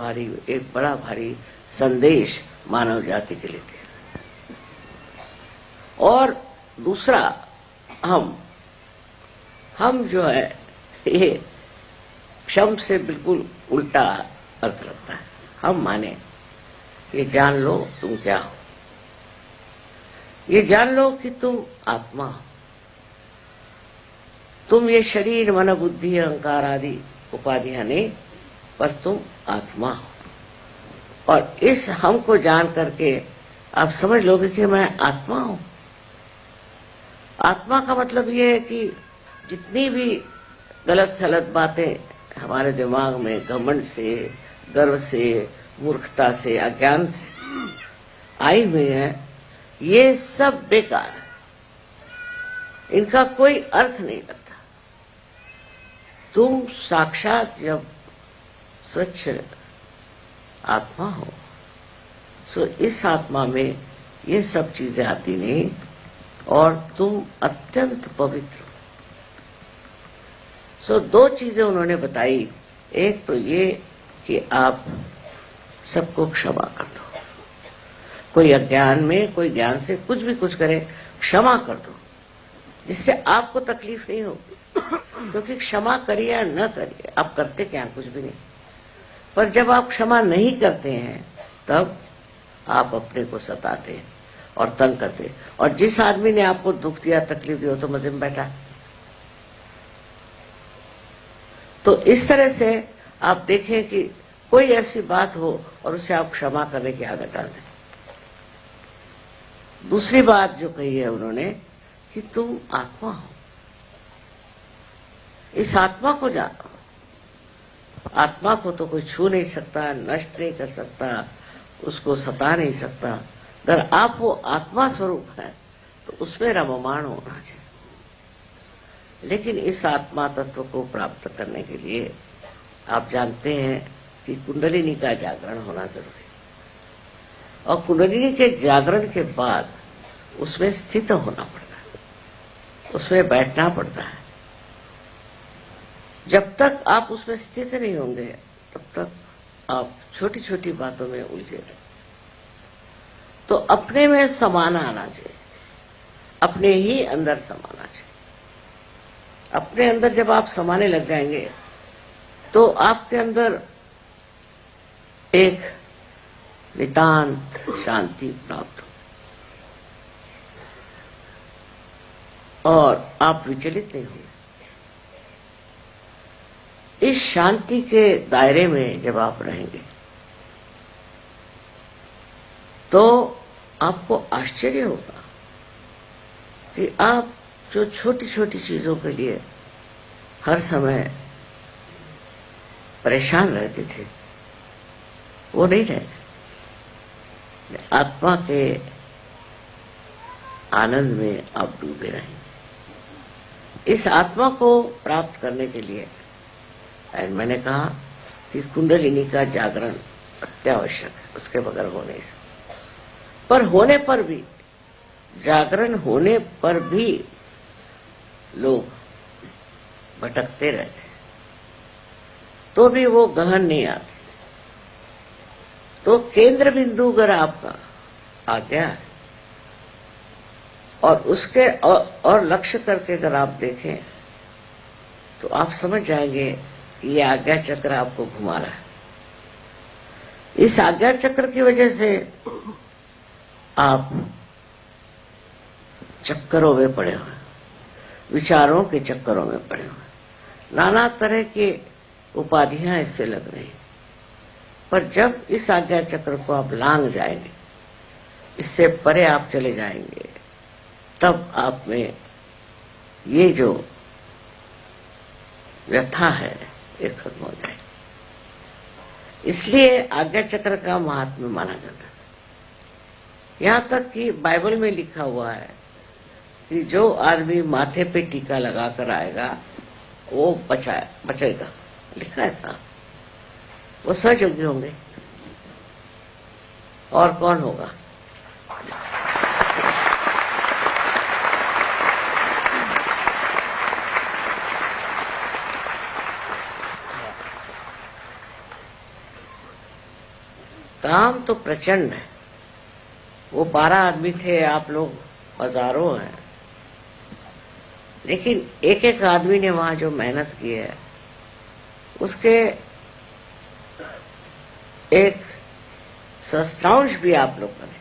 भारी, एक बड़ा भारी संदेश मानव जाति के लिए दिया। और दूसरा, हम जो है ये क्षम से बिल्कुल उल्टा अर्थ रखता है। हम माने ये जान लो तुम क्या हो, ये जान लो कि तुम आत्मा हो, तुम ये शरीर मन बुद्धि अहंकार आदि उपाधियां नहीं, पर तुम आत्मा हो। और इस हम को जान करके आप समझ लोगे कि मैं आत्मा हूं। आत्मा का मतलब ये है कि जितनी भी गलत सलत बातें हमारे दिमाग में घमंड से, गर्व से, मूर्खता से, अज्ञान से आई हुई है, ये सब बेकार है, इनका कोई अर्थ नहीं लगता। तुम साक्षात जब स्वच्छ आत्मा हो, सो इस आत्मा में ये सब चीजें आती नहीं और तुम अत्यंत पवित्र हो। सो दो चीजें उन्होंने बताई। एक तो ये कि आप सबको क्षमा कर दो, कोई अज्ञान में, कोई ज्ञान से कुछ भी कुछ करे, क्षमा कर दो, जिससे आपको तकलीफ नहीं होगी। क्योंकि क्षमा करिए या न करिए, आप करते क्या, कुछ भी नहीं। पर जब आप क्षमा नहीं करते हैं तब आप अपने को सताते हैं और तंग करते हैं। और जिस आदमी ने आपको दुख दिया, तकलीफ दी, हो तो मजे में बैठा। तो इस तरह से आप देखें कि कोई ऐसी बात हो और उसे आप क्षमा करने की आदत डाल दें। दूसरी बात जो कही है उन्होंने कि तुम आत्मा हो, इस आत्मा को जानो। आत्मा को तो कोई छू नहीं सकता, नष्ट नहीं कर सकता, उसको सता नहीं सकता। अगर आप वो आत्मा स्वरूप है तो उसमें रममाण होना चाहिए। लेकिन इस आत्मा तत्व को प्राप्त करने के लिए आप जानते हैं कि कुंडलिनी का जागरण होना जरूरी है। और कुंडलिनी के जागरण के बाद उसमें स्थित होना पड़ता है, उसमें बैठना पड़ता है। जब तक आप उसमें स्थित नहीं होंगे तब तक आप छोटी छोटी बातों में उलझे रहेंगे। तो अपने में समाना आना चाहिए, अपने ही अंदर समाना चाहिए। अपने अंदर जब आप समाने लग जाएंगे तो आपके अंदर एक नितांत शांति प्राप्त हो और आप विचलित नहीं होंगे। इस शांति के दायरे में जब आप रहेंगे तो आपको आश्चर्य होगा कि आप जो छोटी छोटी चीजों के लिए हर समय परेशान रहते थे वो नहीं रहे। आत्मा के आनंद में आप डूबे रहेंगे। इस आत्मा को प्राप्त करने के लिए मैंने कहा कि कुंडलिनी का जागरण अत्यावश्यक है, उसके बगैर हो नहीं सकता। पर होने पर भी, जागरण होने पर भी लोग भटकते रहते, तो भी वो गहन नहीं आते। तो केंद्र बिंदु अगर आपका आ गया है और उसके और लक्ष्य करके अगर आप देखें तो आप समझ जाएंगे ये आज्ञा चक्र आपको घुमा रहा है। इस आज्ञा चक्र की वजह से आप चक्करों में पड़े हुए, विचारों के चक्करों में पड़े हुए, नाना तरह के उपाधियां इससे लग रही। पर जब इस आज्ञा चक्र को आप लांघ जाएंगे, इससे परे आप चले जाएंगे, तब आप में ये जो व्यथा है ये खत्म हो जाएगी। इसलिए आज्ञा चक्र का महात्म्य माना जाता है। यहां तक कि बाइबल में लिखा हुआ है कि जो आदमी माथे पे टीका लगाकर आएगा वो बचेगा। लिखा है साहब, वो सहयोगी होंगे। और कौन होगा? काम तो प्रचंड है। वो 12 आदमी थे, आप लोग हजारों हैं, लेकिन एक एक आदमी ने वहां जो मेहनत की है उसके एक सस्तांश भी आप लोग करें।